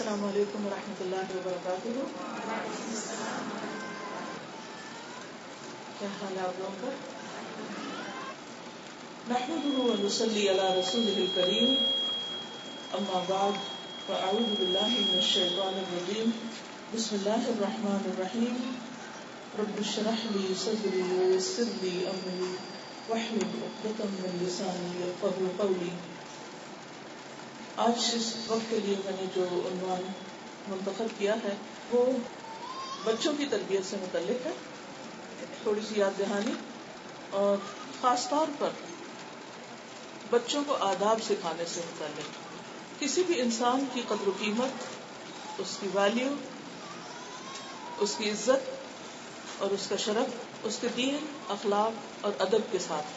السلام علیکم ورحمۃ اللہ وبرکاتہ. کیا حال ہے آپ لوگوں کا؟ نحمده ونصلي على رسوله الكريم اما بعد فاعوذ باللہ من الشیطان الرجیم بسم اللہ الرحمن الرحیم رب اشرح لي صدری ويسر لي امری واحلل عقدۃ من لسانی یفقهوا قولی. آج اس وقت کے لیے میں نے جو عنوان منتخب کیا ہے وہ بچوں کی تربیت سے متعلق ہے. تھوڑی سی یاد دہانی اور خاص طور پر بچوں کو آداب سکھانے سے متعلق. کسی بھی انسان کی قدر و قیمت، اس کی ویلیو، اس کی عزت اور اس کا شرف اس کے دین، اخلاق اور ادب کے ساتھ.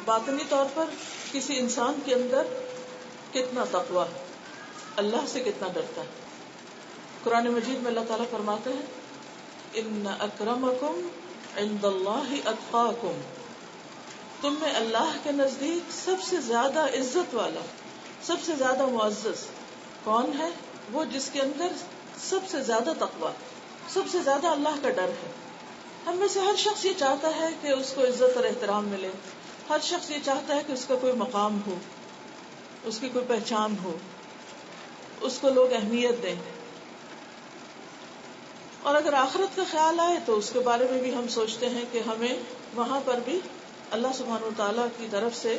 باطنی طور پر کسی انسان کے اندر کتنا تقویٰ ہے، اللہ سے کتنا ڈرتا ہے. قرآن مجید میں اللہ تعالیٰ فرماتے ہیں ان اکرمکم عند اللہ اتقاکم، تم میں اللہ کے نزدیک سب سے زیادہ عزت والا، سب سے زیادہ معزز کون ہے؟ وہ جس کے اندر سب سے زیادہ تقویٰ، سب سے زیادہ اللہ کا ڈر ہے. ہم میں سے ہر شخص یہ چاہتا ہے کہ اس کو عزت اور احترام ملے. ہر شخص یہ چاہتا ہے کہ اس کا کوئی مقام ہو، اس کی کوئی پہچان ہو، اس کو لوگ اہمیت دیں. اور اگر آخرت کا خیال آئے تو اس کے بارے میں بھی ہم سوچتے ہیں کہ ہمیں وہاں پر بھی اللہ سبحانہ وتعالیٰ کی طرف سے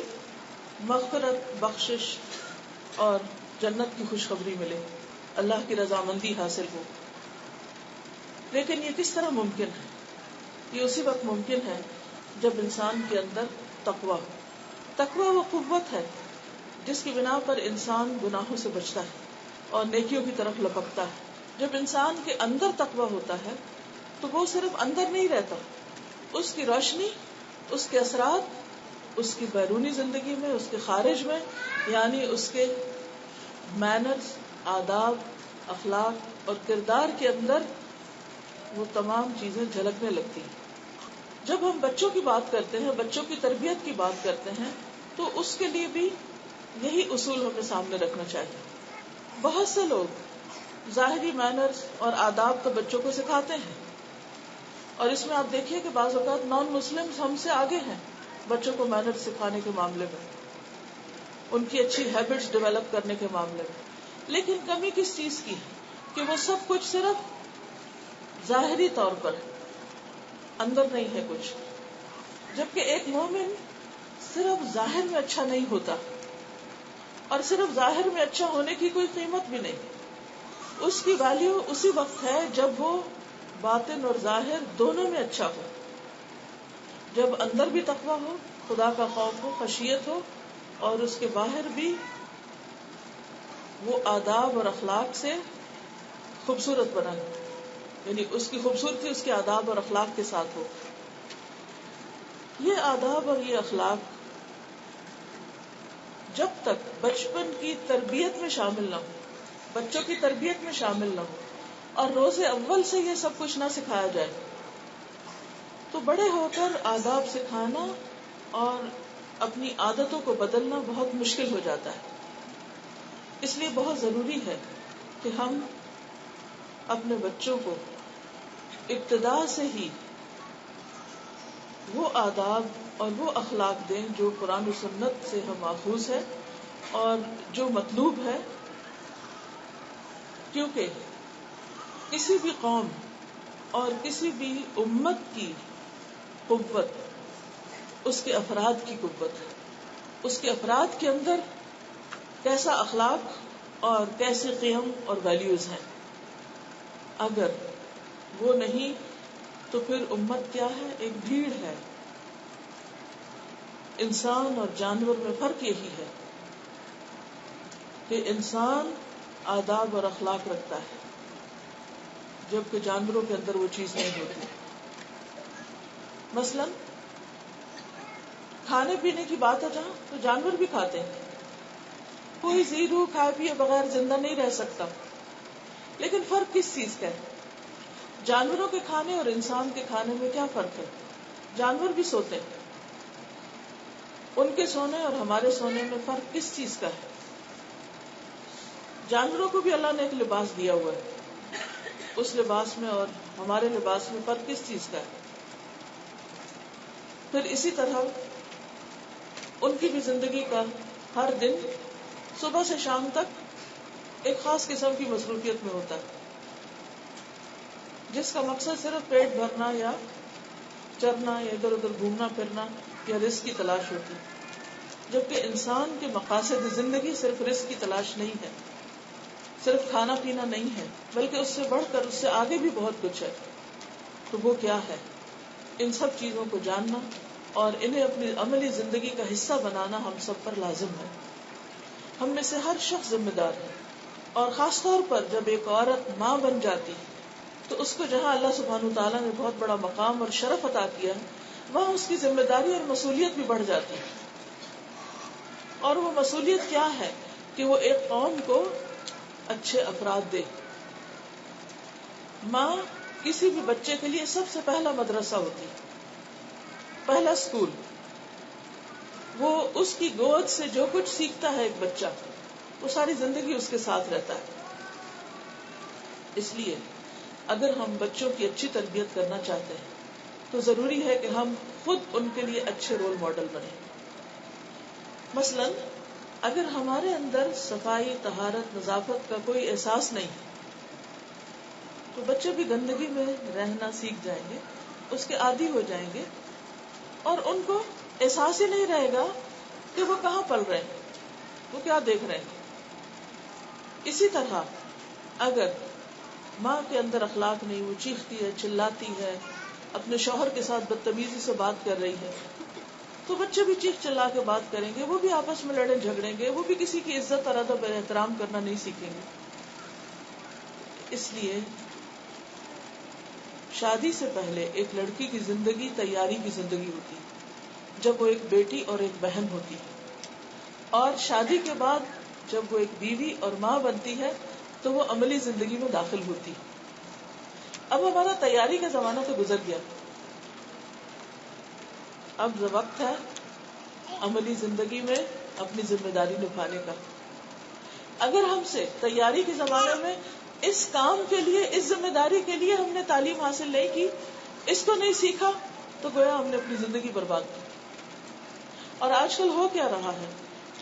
مغفرت، بخشش اور جنت کی خوشخبری ملے، اللہ کی رضامندی حاصل ہو. لیکن یہ کس طرح ممکن ہے؟ یہ اسی وقت ممکن ہے جب انسان کے اندر تقویٰ ہو. تقویٰ وہ قوت ہے جس کی بنا پر انسان گناہوں سے بچتا ہے اور نیکیوں کی طرف لپکتا ہے. جب انسان کے اندر تقویٰ ہوتا ہے تو وہ صرف اندر نہیں رہتا، اس کی روشنی، اس کے اثرات اس کی بیرونی زندگی میں، اس کے خارج میں، یعنی اس کے مینرز، آداب، اخلاق اور کردار کے اندر وہ تمام چیزیں جھلکنے لگتی ہیں. جب ہم بچوں کی بات کرتے ہیں، بچوں کی تربیت کی بات کرتے ہیں تو اس کے لیے بھی یہی اصول ہمیں سامنے رکھنا چاہیے. بہت سے لوگ ظاہری مینرز اور آداب تو بچوں کو سکھاتے ہیں، اور اس میں آپ دیکھیے کہ بعض اوقات نان مسلمز ہم سے آگے ہیں بچوں کو مینرز سکھانے کے معاملے میں، ان کی اچھی ہیبٹس ڈیولپ کرنے کے معاملے میں. لیکن کمی کس چیز کی ہے کہ وہ سب کچھ صرف ظاہری طور پر ہے، اندر نہیں ہے کچھ. جبکہ ایک مومن صرف ظاہر میں اچھا نہیں ہوتا، اور صرف ظاہر میں اچھا ہونے کی کوئی قیمت بھی نہیں. اس کی ویلیو اسی وقت ہے جب وہ باطن اور ظاہر دونوں میں اچھا ہو، جب اندر بھی تقویٰ ہو، خدا کا خوف ہو، خشیت ہو، اور اس کے باہر بھی وہ آداب اور اخلاق سے خوبصورت بنا ہو، یعنی اس کی خوبصورتی اس کے آداب اور اخلاق کے ساتھ ہو. یہ آداب اور یہ اخلاق جب تک بچپن کی تربیت میں شامل نہ ہو، بچوں کی تربیت میں شامل نہ ہو، اور روز اول سے یہ سب کچھ نہ سکھایا جائے تو بڑے ہو کر آداب سکھانا اور اپنی عادتوں کو بدلنا بہت مشکل ہو جاتا ہے. اس لیے بہت ضروری ہے کہ ہم اپنے بچوں کو ابتدا سے ہی وہ آداب اور وہ اخلاق دیں جو قرآن و سنت سے ہم ماخوذ ہے اور جو مطلوب ہے. کیونکہ کسی بھی قوم اور کسی بھی امت کی قوت اس کے افراد کی قوت ہے. اس کے افراد کے اندر کیسا اخلاق اور کیسے قیم اور ویلیوز ہیں. اگر وہ نہیں تو پھر امت کیا ہے؟ ایک بھیڑ ہے. انسان اور جانور میں فرق یہی ہے کہ انسان آداب اور اخلاق رکھتا ہے جبکہ جانوروں کے اندر وہ چیز نہیں ہوتی. مثلا کھانے پینے کی بات ہے جہاں، تو جانور بھی کھاتے ہیں. کوئی زی روح کھائے پیے بغیر زندہ نہیں رہ سکتا. لیکن فرق کس چیز کا ہے؟ جانوروں کے کھانے اور انسان کے کھانے میں کیا فرق ہے؟ جانور بھی سوتے ہیں، ان کے سونے اور ہمارے سونے میں فرق کس چیز کا ہے؟ جانوروں کو بھی اللہ نے ایک لباس دیا ہوا ہے، اس لباس میں اور ہمارے لباس میں فرق کس چیز کا ہے؟ پھر اسی طرح ان کی بھی زندگی کا ہر دن صبح سے شام تک ایک خاص قسم کی مصروفیت میں ہوتا ہے، جس کا مقصد صرف پیٹ بھرنا یا چرنا یا ادھر ادھر گھومنا پھرنا یا رزق کی تلاش ہوتی ہے، جبکہ انسان کے مقاصد زندگی صرف رزق کی تلاش نہیں ہے، صرف کھانا پینا نہیں ہے، بلکہ اس سے بڑھ کر اس سے آگے بھی بہت کچھ ہے۔ تو وہ کیا ہے؟ ان سب چیزوں کو جاننا اور انہیں اپنی عملی زندگی کا حصہ بنانا ہم سب پر لازم ہے۔ ہم میں سے ہر شخص ذمہ دار ہے، اور خاص طور پر جب ایک عورت ماں بن جاتی تو اس کو جہاں اللہ سبحانہ تعالیٰ نے بہت بڑا مقام اور شرف عطا کیا وہاں اس کی ذمہ داری اور مسئولیت بھی بڑھ جاتی ہے۔ اور وہ مسئولیت کیا ہے کہ وہ ایک قوم کو اچھے افراد دے۔ ماں کسی بھی بچے کے لیے سب سے پہلا مدرسہ ہوتی ہے، پہلا اسکول۔ وہ اس کی گود سے جو کچھ سیکھتا ہے ایک بچہ، وہ ساری زندگی اس کے ساتھ رہتا ہے۔ اس لیے اگر ہم بچوں کی اچھی تربیت کرنا چاہتے ہیں تو ضروری ہے کہ ہم خود ان کے لیے اچھے رول ماڈل بنیں۔ مثلاً اگر ہمارے اندر صفائی، طہارت، نظافت کا کوئی احساس نہیں تو بچے بھی گندگی میں رہنا سیکھ جائیں گے، اس کے عادی ہو جائیں گے، اور ان کو احساس ہی نہیں رہے گا کہ وہ کہاں پل رہے ہیں، وہ کیا دیکھ رہے ہیں۔ اسی طرح اگر ماں کے اندر اخلاق نہیں، وہ چیختی ہے، چلاتی ہے، اپنے شوہر کے ساتھ بدتمیزی سے بات کر رہی ہے، تو بچے بھی چیخ چلا کے بات کریں گے، وہ بھی آپس میں لڑیں جھگڑیں گے، وہ بھی کسی کی عزت اور ادب اور احترام کرنا نہیں سیکھیں گے۔ اس لیے شادی سے پہلے ایک لڑکی کی زندگی تیاری کی زندگی ہوتی ہے، جب وہ ایک بیٹی اور ایک بہن ہوتی ہے، اور شادی کے بعد جب وہ ایک بیوی اور ماں بنتی ہے تو وہ عملی زندگی میں داخل ہوتی ہے۔ اب ہمارا تیاری کا زمانہ تو گزر گیا، اب وقت ہے عملی زندگی میں اپنی ذمہ داری نبھانے کا۔ اگر ہم سے تیاری کے زمانے میں اس کام کے لیے، اس ذمہ داری کے لیے ہم نے تعلیم حاصل نہیں کی، اس کو نہیں سیکھا، تو گویا ہم نے اپنی زندگی برباد کی۔ اور آج کل ہو کیا رہا ہے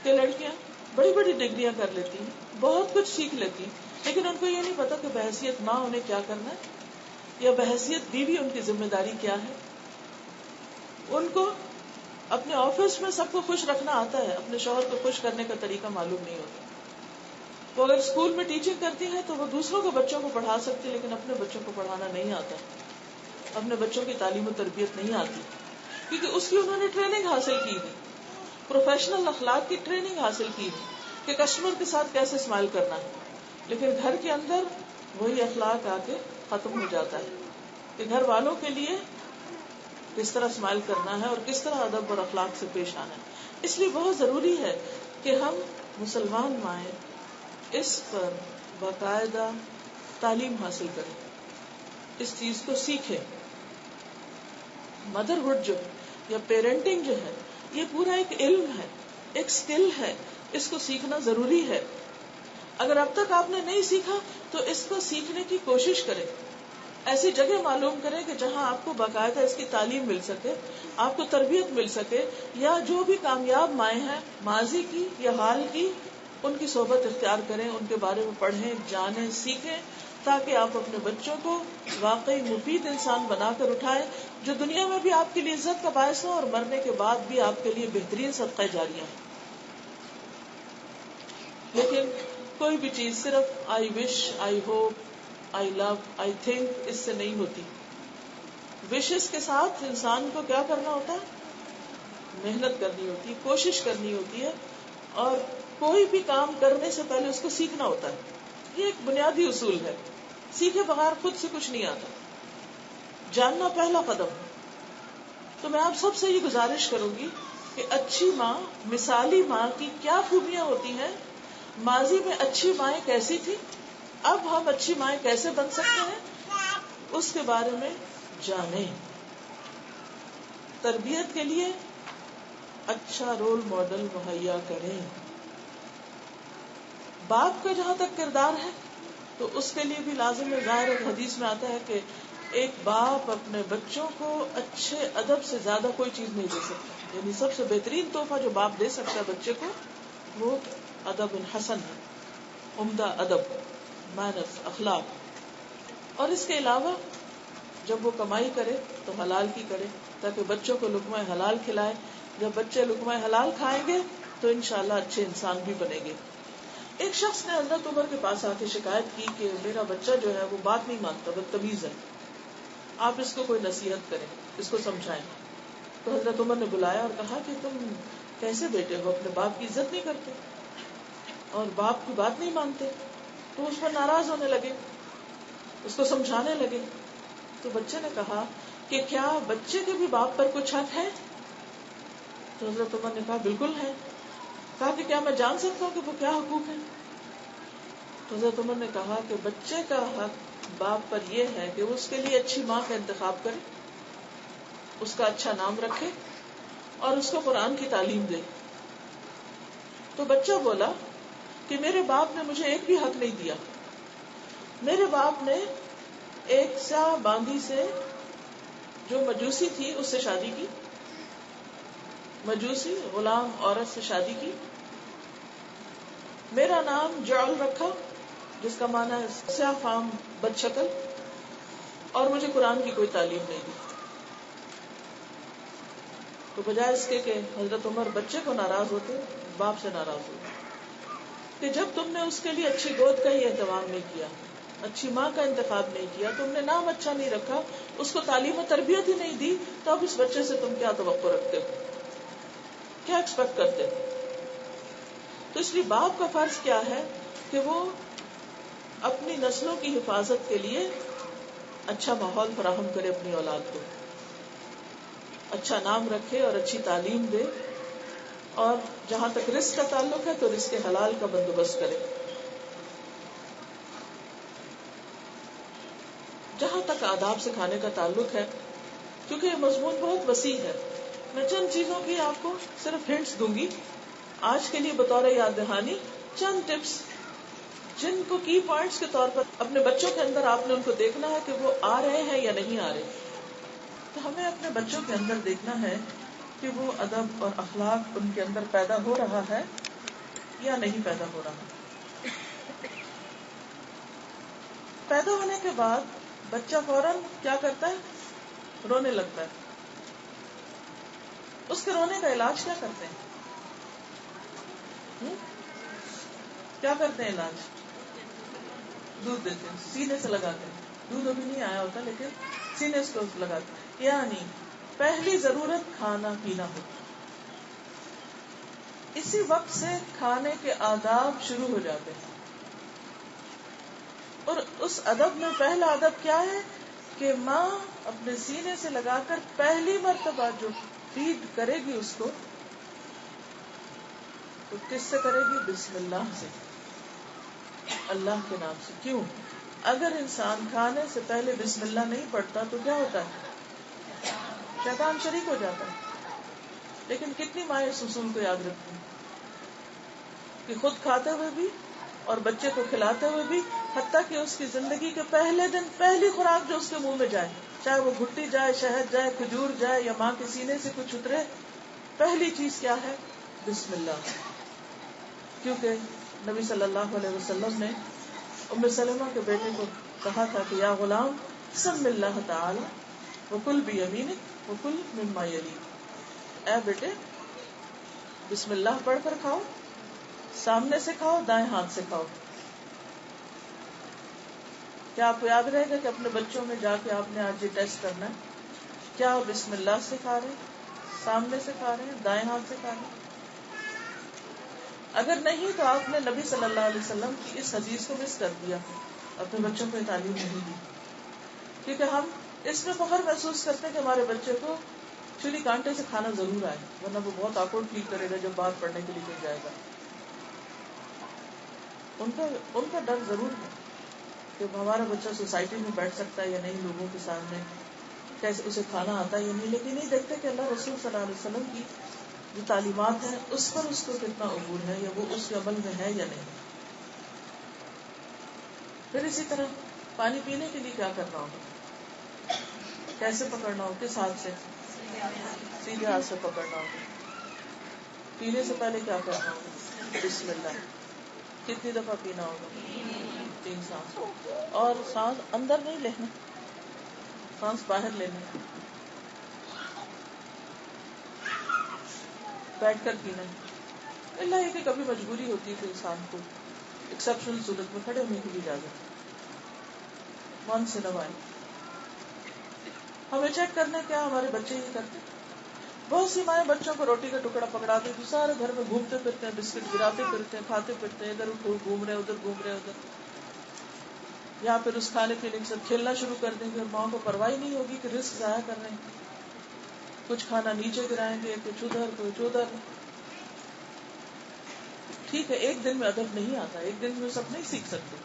کہ لڑکیاں بڑی بڑی ڈگریاں کر لیتی ہیں، بہت کچھ سیکھ لیتی ہیں، لیکن ان کو یہ نہیں پتا کہ بحیثیت ماں انہیں کیا کرنا ہے، یا بحیثیت بیوی ان کی ذمہ داری کیا ہے۔ ان کو اپنے آفس میں سب کو خوش رکھنا آتا ہے، اپنے شوہر کو خوش کرنے کا طریقہ معلوم نہیں ہوتا۔ وہ اگر اسکول میں ٹیچنگ کرتی ہے تو وہ دوسروں کو بچوں کو پڑھا سکتی، لیکن اپنے بچوں کو پڑھانا نہیں آتا، اپنے بچوں کی تعلیم و تربیت نہیں آتی، کیونکہ اس کی انہوں نے ٹریننگ حاصل کی ہے، پروفیشنل اخلاق کی ٹریننگ حاصل کی ہے کہ کسٹمر کے ساتھ کیسے اسمائل کرنا ہے، لیکن گھر کے اندر وہی اخلاق آ کے ختم ہو جاتا ہے کہ گھر والوں کے لیے کس طرح اسمائل کرنا ہے اور کس طرح ادب اور اخلاق سے پیش آنا ہے۔ اس لیے بہت ضروری ہے کہ ہم مسلمان مائیں اس پر باقاعدہ تعلیم حاصل کریں، اس چیز کو سیکھیں۔ مدرہڈ جو یا پیرنٹنگ جو ہے، یہ پورا ایک علم ہے، ایک سکل ہے، اس کو سیکھنا ضروری ہے۔ اگر اب تک آپ نے نہیں سیکھا تو اس کو سیکھنے کی کوشش کریں، ایسی جگہ معلوم کریں کہ جہاں آپ کو باقاعدہ اس کی تعلیم مل سکے، آپ کو تربیت مل سکے، یا جو بھی کامیاب مائیں ہیں ماضی کی یا حال کی، ان کی صحبت اختیار کریں، ان کے بارے میں پڑھیں، جانیں، سیکھیں، تاکہ آپ اپنے بچوں کو واقعی مفید انسان بنا کر اٹھائیں، جو دنیا میں بھی آپ کے لیے عزت کا باعث ہو اور مرنے کے بعد بھی آپ کے لیے بہترین صدقہ جاریہ ہو۔ لیکن کوئی بھی چیز صرف آئی وش، I hope, I love, I think اس سے نہیں ہوتی۔ وشز کے ساتھ انسان کو کیا کرنا ہوتا ہے؟ محنت کرنی ہوتی ہے، کوشش کرنی ہوتی ہے، اور کوئی بھی کام کرنے سے پہلے اس کو سیکھنا ہوتا ہے۔ یہ ایک بنیادی اصول ہے، سیکھے بغیر خود سے کچھ نہیں آتا، جاننا پہلا قدم۔ تو میں آپ سب سے یہ گزارش کروں گی کہ اچھی ماں، مثالی ماں کی کیا خوبیاں ہوتی ہیں، ماضی میں اچھی مائیں کیسی تھی، اب ہم اچھی مائیں کیسے بن سکتے ہیں، اس کے بارے میں جانیں۔ تربیت کے لیے اچھا رول ماڈل مہیا کریں۔ باپ کا جہاں تک کردار ہے تو اس کے لیے بھی لازم ہے، ظاہر ہے حدیث میں آتا ہے کہ ایک باپ اپنے بچوں کو اچھے ادب سے زیادہ کوئی چیز نہیں دے سکتا، یعنی سب سے بہترین تحفہ جو باپ دے سکتا ہے بچے کو وہ ادب حسن ہے، عمدہ ادب، مینرز، اخلاق۔ اور اس کے علاوہ جب وہ کمائی کرے تو حلال کی کرے تاکہ بچوں کو لقمہ حلال کھلائے۔ جب بچے لقمہ حلال کھائیں گے تو انشاءاللہ اچھے انسان بھی بنیں گے۔ ایک شخص نے حضرت عمر کے پاس آ کے شکایت کی کہ میرا بچہ جو ہے وہ بات نہیں مانتا، بدتمیز ہے، آپ اس کو کوئی نصیحت کریں، اس کو سمجھائیں۔ تو حضرت عمر نے بلایا اور کہا کہ تم کیسے بیٹے ہو، اپنے باپ کی عزت نہیں کرتے اور باپ کی بات نہیں مانتے۔ تو اس پر ناراض ہونے لگے، اس کو سمجھانے لگے۔ تو بچے نے کہا کہ کیا بچے کے بھی باپ پر کچھ حق ہے؟ تو حضرت عمر نے کہا بالکل ہے۔ کہا کہ کیا میں جان سکتا ہوں کہ وہ کیا حقوق ہیں؟ تو حضرت عمر نے کہا کہ بچے کا حق باپ پر یہ ہے کہ وہ اس کے لیے اچھی ماں کا انتخاب کرے، اس کا اچھا نام رکھے اور اس کو قرآن کی تعلیم دے۔ تو بچہ بولا کہ میرے باپ نے مجھے ایک بھی حق نہیں دیا، میرے باپ نے ایک سیاہ باندھی سے جو مجوسی تھی اس سے شادی کی، مجوسی غلام عورت سے شادی کی، میرا نام جعل رکھا جس کا معنی ہے سیاہ فام بد شکل، اور مجھے قرآن کی کوئی تعلیم نہیں دی۔ تو بجائے اس کے کہ حضرت عمر بچے کو ناراض ہوتے، باپ سے ناراض ہوتے کہ جب تم نے اس کے لیے اچھی گود کا ہی اہتمام نہیں کیا، اچھی ماں کا انتخاب نہیں کیا، تم نے نام اچھا نہیں رکھا، اس کو تعلیم و تربیت ہی نہیں دی، تو اب اس بچے سے تم کیا توقع رکھتے ہو، کیا ایکسپیکٹ کرتے ہو؟ تو اس لیے باپ کا فرض کیا ہے کہ وہ اپنی نسلوں کی حفاظت کے لیے اچھا ماحول فراہم کرے، اپنی اولاد کو اچھا نام رکھے اور اچھی تعلیم دے، اور جہاں تک رزق کا تعلق ہے تو رزق حلال کا بندوبست کرے۔ جہاں تک آداب سکھانے کا تعلق ہے، کیونکہ یہ مضمون بہت وسیع ہے، میں چند چیزوں کی آپ کو صرف ہنٹس دوں گی آج کے لیے بطور یاد دہانی، چند ٹپس جن کو کی پوائنٹس کے طور پر اپنے بچوں کے اندر آپ نے ان کو دیکھنا ہے کہ وہ آ رہے ہیں یا نہیں آ رہے۔ تو ہمیں اپنے بچوں کے اندر دیکھنا ہے کہ وہ ادب اور اخلاق ان کے اندر پیدا ہو رہا ہے یا نہیں پیدا ہو رہا۔ پیدا ہونے کے بعد بچہ فوراً کیا کرتا ہے؟ رونے لگتا ہے۔ اس کے رونے کا علاج کیا کرتے ہیں؟ کیا کرتے ہیں علاج؟ دودھ دیتے ہیں، سینے سے لگاتے ہیں، دودھ ابھی نہیں آیا ہوتا لیکن سینے سے لگاتے ہیں، یعنی پہلی ضرورت کھانا پینا ہوتا ہے۔ اسی وقت سے کھانے کے آداب شروع ہو جاتے ہیں، اور اس ادب میں پہلا ادب کیا ہے کہ ماں اپنے سینے سے لگا کر پہلی مرتبہ جو فیڈ کرے گی اس کو، تو کس سے کرے گی؟ بسم اللہ سے، اللہ کے نام سے۔ کیوں؟ اگر انسان کھانے سے پہلے بسم اللہ نہیں پڑھتا تو کیا ہوتا ہے؟ شیطان شریک ہو جاتا ہے۔ لیکن کتنی مائیں اس اصول کو یاد رکھتی ہیں کہ خود کھاتے ہوئے بھی اور بچے کو کھلاتے ہوئے بھی، حتیٰ کہ اس کی زندگی کے پہلے دن پہلی خوراک جو اس کے منہ میں جائے، چاہے وہ گھٹی جائے، شہد جائے، کھجور جائے یا ماں کے سینے سے کچھ اترے، پہلی چیز کیا ہے؟ بسم اللہ۔ کیونکہ نبی صلی اللہ علیہ وسلم نے ام سلمہ کے بیٹے کو کہا تھا کہ یا غلام سم اللہ تعالی وکل بیمینک وکل مما یلیک، اے بیٹے بسم اللہ پڑھ کر کھاؤ، سامنے سے کھاؤ، دائیں ہاتھ سے کھاؤ۔ کیا آپ کو یاد رہے گا کہ اپنے بچوں میں جا کے آپ نے آج یہ ٹیسٹ کرنا ہے، کیا بسم اللہ سے کھا رہے ہیں، سامنے سے کھا رہے ہیں، دائیں ہاتھ سے کھا رہے ہیں؟ اگر نہیں تو آپ نے نبی صلی اللہ علیہ وسلم کی اس حدیث کو مس کر دیا، اپنے بچوں کو تعلیم نہیں دی۔ کیونکہ ہم اس میں فخر محسوس کرتے ہیں کہ ہمارے بچے کو چھری کانٹے سے کھانا ضرور آئے، ورنہ وہ بہت آکورڈ فیل کرے گا جب باہر پڑھنے کے لیے کہیں جائے گا۔ ان کا ڈر ضرور ہے کہ ہمارا بچہ سوسائٹی میں بیٹھ سکتا ہے یا نہیں، لوگوں کے سامنے کیسے اسے کھانا آتا ہے یا نہیں، لیکن نہیں دیکھتے کہ اللہ رسول صلی اللہ علیہ وسلم کی جو تعلیمات ہیں اس پر اس کو کتنا عبور ہے یا وہ اس کے عمل میں ہے یا نہیں۔ پھر اسی طرح پانی پینے کے لیے کیا کرنا ہوگا؟ کیسے پکڑنا ہوگا؟ کس ہاتھ سے؟ سیدھے ہاتھ سے پکڑنا ہوگا. پینے سے پہلے کیا کرنا ہوگا؟ بسم اللہ. کتنی دفعہ پینا ہوگا؟ 3 سانس. اور سانس اندر نہیں لینا، سانس باہر لینا. بیٹھ کر پینا، اللہ یہ کہ کبھی مجبوری ہوتی ہے تو انسان کو ایکسپشنل صورت میں کھڑے ہونے کی بھی اجازت ہے. من سے نوائے. ہمیں چیک کرنا کیا ہمارے بچے ہی کرتے. بہت سی مائیں بچوں کو روٹی کا ٹکڑا پکڑا دی، سارے گھر میں گھومتے پھرتے ہیں، بسکٹ گراتے پھرتے ہیں، کھاتے پھرتے ہیں، ادھر گھوم رہے ادھر گھوم رہے ادھر. یا پھر اس کھانے پینے کے ساتھ کھیلنا شروع کر دیں گے اور ماں کو پرواہ نہیں ہوگی کہ رزق ضائع کر رہے ہیں. کچھ کھانا نیچے گرائیں گے، کچھ ادھر کچھ ادھر. ٹھیک ہے، ایک دن میں ادب نہیں آتا، ایک دن میں سب نہیں سیکھ سکتے،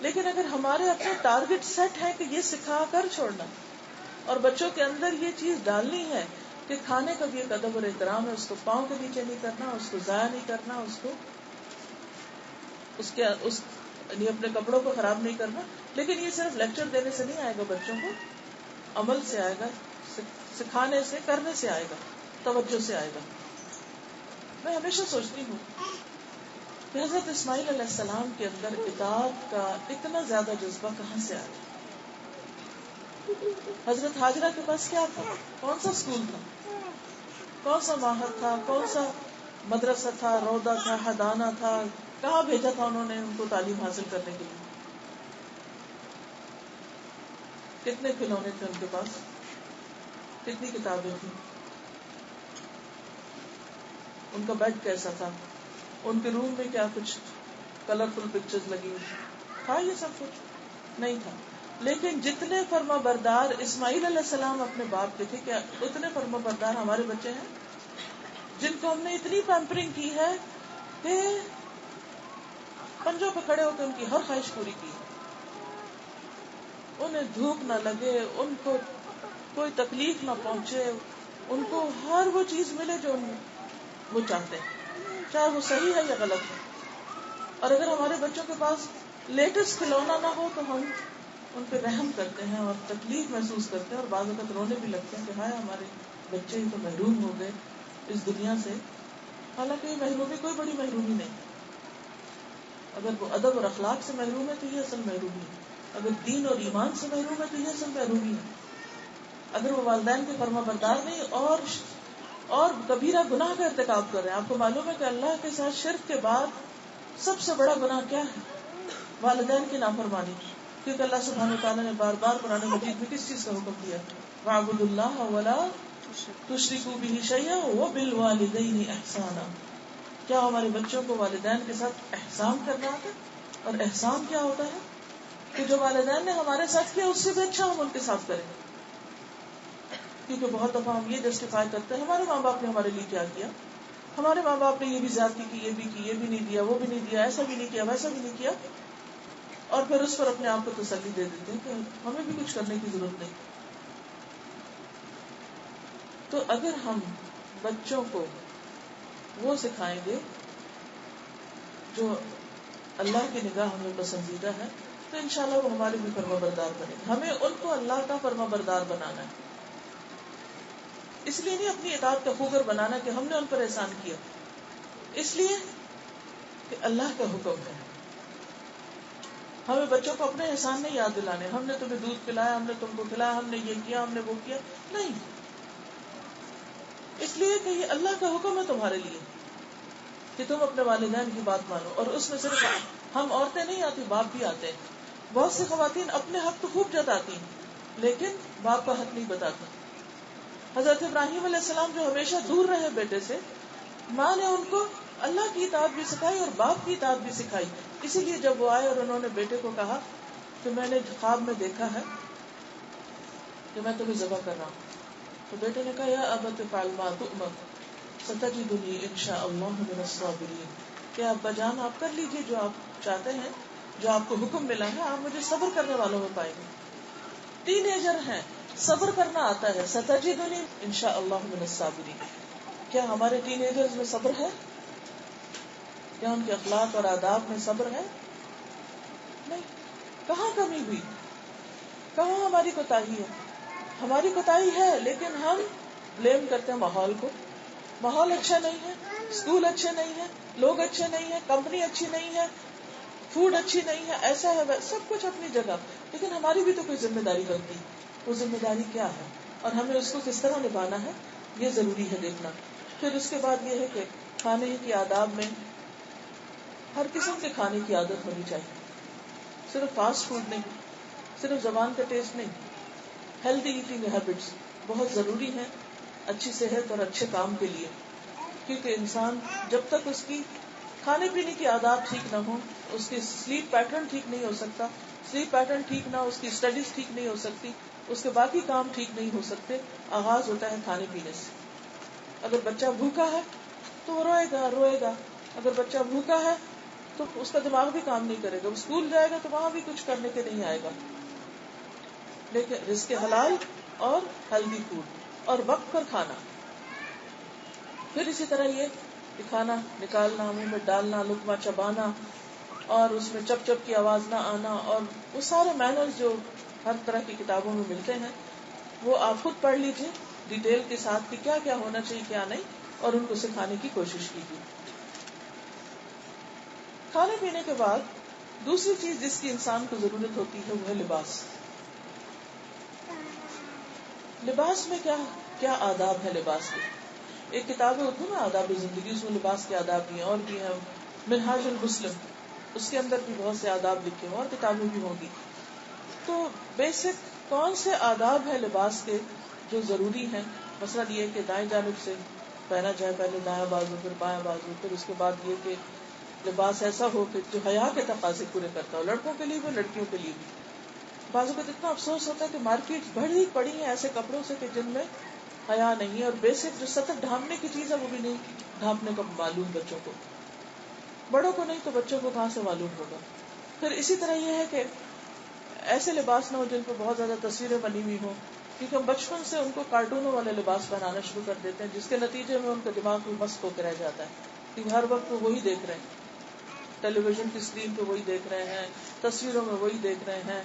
لیکن اگر ہمارے اپنے ٹارگٹ سیٹ ہے کہ یہ سکھا کر چھوڑنا اور بچوں کے اندر یہ چیز ڈالنی ہے کہ کھانے کا بھی ایک ادب اور احترام ہے، اس کو پاؤں کے نیچے نہیں کرنا، اس کو ضائع نہیں کرنا، یعنی اپنے کپڑوں کو خراب نہیں کرنا. لیکن یہ صرف لیکچر دینے سے نہیں آئے گا، بچوں کو عمل سے آئے گا، سکھانے سے، کرنے سے آئے گا، توجہ سے آئے گا. میں ہمیشہ سوچتی ہوں کہ حضرت اسماعیل علیہ السلام کے اندر اطاعت کا اتنا زیادہ جذبہ کہاں سے آیا؟ حضرت ہاجرہ کے پاس کیا تھا؟ کون سا اسکول تھا؟ کون سا معہد تھا؟ کون سا مدرسہ تھا؟ روضہ تھا؟ حضانہ تھا؟ کہاں بھیجا تھا انہوں نے ان کو تعلیم حاصل کرنے کے لیے؟ کتنے کھلونے تھے ان کے پاس؟ کتنی کتابیں تھیں؟ ان کا بیڈ کیسا تھا؟ ان کے روم میں کیا کچھ کلرفل پکچرز لگی ہوئی تھا؟ یہ سب کچھ نہیں تھا. لیکن جتنے فرما بردار اسماعیل علیہ السلام اپنے باپ کے تھے، کیا اتنے فرما بردار ہمارے بچے ہیں جن کو ہم نے اتنی پیمپرنگ کی ہے کہ پنجوں پہ کھڑے ہو کے ان کی ہر خواہش پوری کی، انہیں دھوپ نہ لگے، ان کو کوئی تکلیف نہ پہنچے، ان کو ہر وہ چیز ملے جو وہ چاہتے ہیں، چاہے وہ صحیح ہے یا غلط ہے. اور اگر ہمارے بچوں کے پاس لیٹسٹ کھلونا نہ ہو تو ہم ان پہ رحم کرتے ہیں اور تکلیف محسوس کرتے ہیں اور بعض وقت رونے بھی لگتے ہیں کہ ہائے ہمارے بچے ہی تو محروم ہو گئے اس دنیا سے. حالانکہ یہ محرومی کوئی بڑی محرومی نہیں. اگر وہ ادب اور اخلاق سے محروم ہے تو یہ اصل محرومی ہے. اگر دین اور ایمان سے محروم ہے تو یہ اصل محرومی ہے. اگر وہ والدین کے فرما بردار نہیں اور کبیرہ گناہ کا ارتکاب کر رہے ہیں. آپ کو معلوم ہے کہ اللہ کے ساتھ شرک کے بعد سب سے بڑا گناہ کیا ہے؟ والدین کی نافرمانی. کیونکہ اللہ سبحانہ وتعالیٰ نے بار بار قرآن مجید میں کس چیز کا حکم دیا؟ وَاعْبُدُوا اللَّهَ وَلَا تُشْرِكُوا بِهِ شَيْئًا وَبِالْوَالِدَيْنِ إِحْسَانًا. کیا ہمارے بچوں کو والدین کے ساتھ احسان کرنا آتا ہے؟ اور احسان کیا ہوتا ہے؟ کہ جو والدین نے ہمارے ساتھ کیا اس سے بھی اچھا ہم ان کے ساتھ کریں. کیونکہ بہت دفعہ ہم یہ جسٹیفائی کرتے ہیں ہمارے ماں باپ نے ہمارے لیے کیا کیا، ہمارے ماں باپ نے یہ بھی زیادتی کی، یہ بھی کی، یہ بھی نہیں دیا، وہ بھی نہیں دیا، ایسا بھی نہیں کیا، ویسا بھی نہیں کیا، اور پھر اس پر اپنے آپ کو تسلی دے دیتے ہیں کہ ہمیں بھی کچھ کرنے کی ضرورت نہیں. تو اگر ہم بچوں کو وہ سکھائیں گے جو اللہ کی نگاہ ہمیں پسندیدہ ہے تو انشاءاللہ وہ ہمارے بھی فرما بردار بنے گا. ہمیں ان کو اللہ کا فرما بردار بنانا ہے، اس لیے نہیں اپنی اطاعت کا خوگر بنانا کہ ہم نے ان پر احسان کیا، اس لیے کہ اللہ کا حکم ہے. ہمیں بچوں کو اپنے احسان نہیں یاد دلانے، ہم نے تمہیں دودھ پلایا، ہم نے تم کو کھلایا، ہم نے یہ کیا، ہم نے وہ کیا، نہیں. اس لیے کہ یہ اللہ کا حکم ہے تمہارے لیے کہ تم اپنے والدین کی بات مانو. اور اس میں صرف ہم عورتیں نہیں آتی، باپ بھی آتے ہیں. بہت سی خواتین اپنے حق تو خوب جتاتی ہیں لیکن باپ کا حق نہیں بتاتی. حضرت ابراہیم علیہ السلام جو ہمیشہ دور رہے بیٹے سے، ماں نے ان کو اللہ کی اطاعت بھی سکھائی اور باپ کی اطاعت بھی سکھائی. اسی لیے جب وہ آئے اور انہوں نے بیٹے کو کہا کہ میں نے خواب میں دیکھا ہے کہ میں تمہیں ذبح کر رہا ہوں، تو بیٹے نے کہا یا ابت افعل ما تؤمر ستجدنی ان شاء اللہ من الصابرین. کہ ابا جان آپ کر لیجئے جو آپ چاہتے ہیں، جو آپ کو حکم ملا ہے، آپ مجھے صبر کرنے والوں میں پائیں گے. ٹین ایجر ہیں، صبر کرنا آتا ہے. ستجدنی ان شاء اللہ من الصابرین. کیا ہمارے ٹین ایجرز میں صبر ہے؟ کیا ان کے اخلاق اور آداب میں صبر ہے؟ نہیں. ہیں کہاں کمی ہوئی, کہاں ہماری کوتاہی ہے. ہماری کوتاہی ہے لیکن ہم بلیم کرتے ہیں ماحول کو. ماحول اچھا نہیں ہے, اسکول اچھے نہیں ہے, لوگ اچھے نہیں ہیں, کمپنی اچھی نہیں ہے, فوڈ اچھی نہیں ہے, ایسا ہے سب کچھ اپنی جگہ, لیکن ہماری بھی تو کوئی ذمہ داری بنتی. وہ ذمہ داری کیا ہے اور ہمیں اس کو کس طرح نبھانا ہے, یہ ضروری ہے دیکھنا. پھر اس کے بعد یہ ہے کہ کھانے کی آداب میں ہر قسم کے کھانے کی عادت ہونی چاہیے. صرف فاسٹ فوڈ نہیں, صرف زبان کا ٹیسٹ نہیں. ہیلدی ایٹنگ ہیبٹس بہت ضروری ہیں اچھی صحت اور اچھے کام کے لیے, کیونکہ انسان جب تک اس کی کھانے پینے کی عادات ٹھیک نہ ہو, اس کی سلیپ پیٹرن ٹھیک نہیں ہو سکتا, سلیپ پیٹرن ٹھیک نہ ہو, اس کی اسٹڈیز ٹھیک نہیں ہو سکتی, اس کے باقی کام ٹھیک نہیں ہو سکتے. آغاز ہوتا ہے کھانے پینے سے. اگر بچہ بھوکا ہے تو وہ روئے گا. اگر بچہ بھوکا ہے تو اس کا دماغ بھی کام نہیں کرے گا, وہ اسکول جائے گا تو وہاں بھی کچھ کرنے کے نہیں آئے گا. لیکن رزق حلال اور ہیلدی فوڈ اور وقت پر کھانا. پھر اسی طرح یہ کہ کھانا نکالنا, منہ میں ڈالنا, لقمہ چبانا اور اس میں چپ چپ کی آواز نہ آنا, اور وہ سارے مینرز جو ہر طرح کی کتابوں میں ملتے ہیں وہ آپ خود پڑھ لیجیے ڈیٹیل کے ساتھ کہ کیا کیا ہونا چاہیے کیا نہیں, اور ان کو سکھانے کی کوشش کیجیے. کھانے پینے کے بعد دوسری چیز جس کی انسان کو ضرورت ہوتی ہے وہ ہے لباس. لباس میں کیا آداب ہے لباس کے. ایک کتاب ہے اردو میں آداب زندگی, اس میں لباس کے آداب بھی ہیں, اور بھی ہیں منہاج المسلم, اس کے اندر بھی بہت سے آداب لکھے ہیں, اور کتابیں بھی ہوں گی. تو بیسک کون سے آداب ہیں لباس کے جو ضروری ہیں. مثلا یہ کہ دائیں جانب سے پہنا جائے, پہلے دایاں بازو پھر بایاں بازو. پھر اس کے بعد یہ کہ لباس ایسا ہو کہ جو حیا کے تقاضے پورے کرتا ہو, لڑکوں کے لیے بھی لڑکیوں کے لیے بھی. بعضوں کو اتنا افسوس ہوتا ہے کہ مارکیٹ بھری پڑی ہیں ایسے کپڑوں سے کہ جن میں حیا نہیں ہے, اور بیسک جو سطر ڈھانپنے کی چیز ہے وہ بھی نہیں ڈھانپنے کا معلوم بچوں کو. بڑوں کو نہیں تو بچوں کو کہاں سے معلوم ہوگا. پھر اسی طرح یہ ہے کہ ایسے لباس نہ ہو جن پہ بہت زیادہ تصویریں بنی ہوئی ہوں, کیونکہ ہم بچپن سے ان کو کارٹونوں والے لباس پہنانا شروع کر دیتے ہیں, جس کے نتیجے میں ان کا دماغ بھی مست ہو کے رہ جاتا ہے, کیونکہ ہر وقت وہ وہی دیکھ رہے ہیں, ٹیلی ویژن کی اسکرین پہ وہی دیکھ رہے ہیں, تصویروں میں وہی دیکھ رہے ہیں,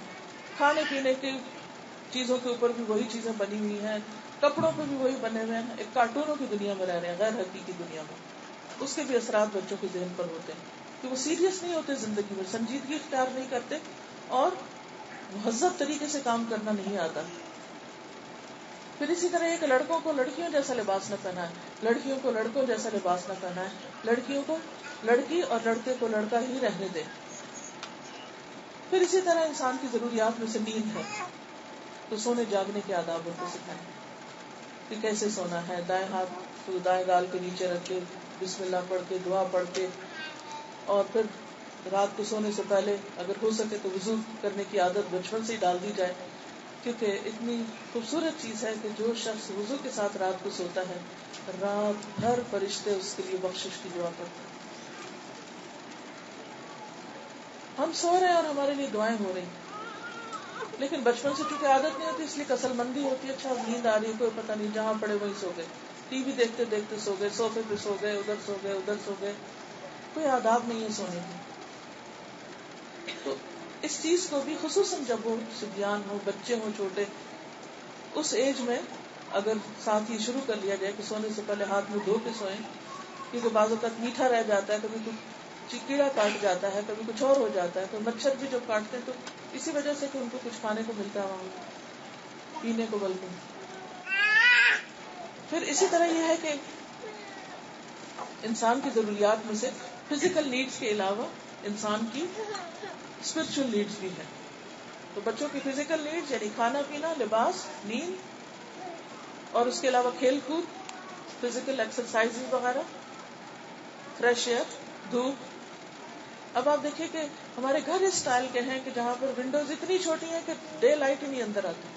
کھانے پینے کی چیزوں کے اوپر بھی وہی چیزیں بنی ہوئی ہیں, کپڑوں پہ بھی وہی بنے ہوئے ہیں. ایک کارٹونوں کی دنیا میں رہ رہے ہیں, غیر حقیقی دنیا میں. اس کے بھی اثرات بچوں کے ذہن پر ہوتے ہیں کہ وہ سیریس نہیں ہوتے زندگی میں, سنجیدگی اختیار نہیں کرتے, اور مہذب طریقے سے کام کرنا نہیں آتا. پھر اسی طرح یہ کہ لڑکوں کو لڑکیوں جیسا لباس نہ پہنا ہے, لڑکیوں کو لڑکوں جیسا لباس نہ پہنا ہے, لڑکیوں کو لڑکی اور لڑکے کو لڑکا ہی رہنے دے. پھر اسی طرح انسان کی ضروریات میں سے نیند ہے, تو سونے جاگنے کے آداب ان کو سکھائیں کہ کیسے سونا ہے. دائیں ہاتھ کو دائیں گال کے نیچے رکھ کے بسم اللہ پڑھ کے دعا پڑھ کے, اور پھر رات کو سونے سے پہلے اگر ہو سکے تو وضو کرنے کی عادت بچپن سے ہی ڈال دی جائے, کیونکہ اتنی خوبصورت چیز ہے کہ جو شخص وضو کے ساتھ رات کو سوتا ہے رات بھر فرشتے اس کے لیے بخشش کی دعا کرتے ہیں. ہم سو رہے ہیں اور ہمارے لیے دعائیں ہو رہی, لیکن بچپن سے چونکہ عادت نہیں ہوتی اس لیے کسل مندی ہوتی ہے. اچھا نیند آ رہی ہے, کوئی پتہ نہیں, جہاں پڑے وہیں سو گئے, ٹی وی دیکھتے دیکھتے سو گئے, صوفے پہ سو گئے, ادھر سو گئے ادھر سو گئے, کوئی آداب نہیں ہے سونے کی. تو اس چیز کو بھی خصوصاً جب وہ صبیان ہو, بچے ہوں چھوٹے, اس ایج میں اگر ساتھ ہی شروع کر لیا جائے کہ سونے سے پہلے ہاتھ میں دھو کے سوئیں, کیونکہ بعض اوقات میٹھا رہ جاتا ہے, کبھی کچھ کیڑا کاٹ جاتا ہے, کبھی کچھ اور ہو جاتا ہے, تو مچھر بھی جب کاٹتے ہیں تو اسی وجہ سے کہ ان کو کچھ کھانے کو ملتا ہے وہاں پینے کو بلکہ. پھر اسی طرح یہ ہے کہ انسان کی ضروریات میں سے فزیکل نیڈز کے علاوہ انسان کی اسپرچل نیڈز بھی ہیں. تو بچوں کی فزیکل نیڈز یعنی کھانا پینا, لباس, نیند, اور اس کے علاوہ کھیل کود, فزیکل ایکسرسائز وغیرہ, فریش ایئر, دھوپ. اب آپ دیکھیں کہ ہمارے گھر اس اسٹائل کے ہیں کہ جہاں پر ونڈوز اتنی چھوٹی ہیں کہ ڈے لائٹ ہی نہیں اندر آتی.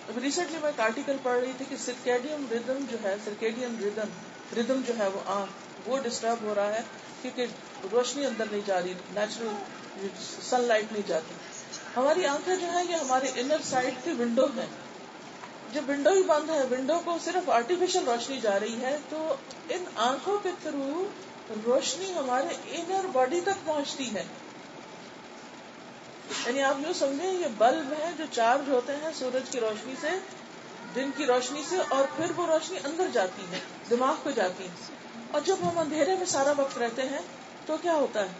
اب ریسنٹلی میں ایک آرٹیکل پڑھ رہی تھی کہ سرکیڈین ردم جو ہے وہ آنکھ وہ ڈسٹرب ہو رہا ہے کیونکہ روشنی اندر نہیں جا رہی, نیچرل سن لائٹ نہیں جاتی. ہماری آنکھیں جو ہیں یہ ہمارے انر سائڈ کی ونڈو ہے. جب ونڈو ہی بند ہے, ونڈو کو صرف آرٹیفیشل روشنی جا رہی ہے, تو ان آنکھوں کے تھرو روشنی ہمارے انر باڈی تک پہنچتی ہے. یعنی آپ یوں سمجھیں یہ بلب ہیں جو چارج ہوتے ہیں سورج کی روشنی سے، دن کی روشنی سے، اور پھر وہ روشنی اندر جاتی ہے، دماغ کو جاتی ہے. اور جب ہم اندھیرے میں سارا وقت رہتے ہیں تو کیا ہوتا ہے،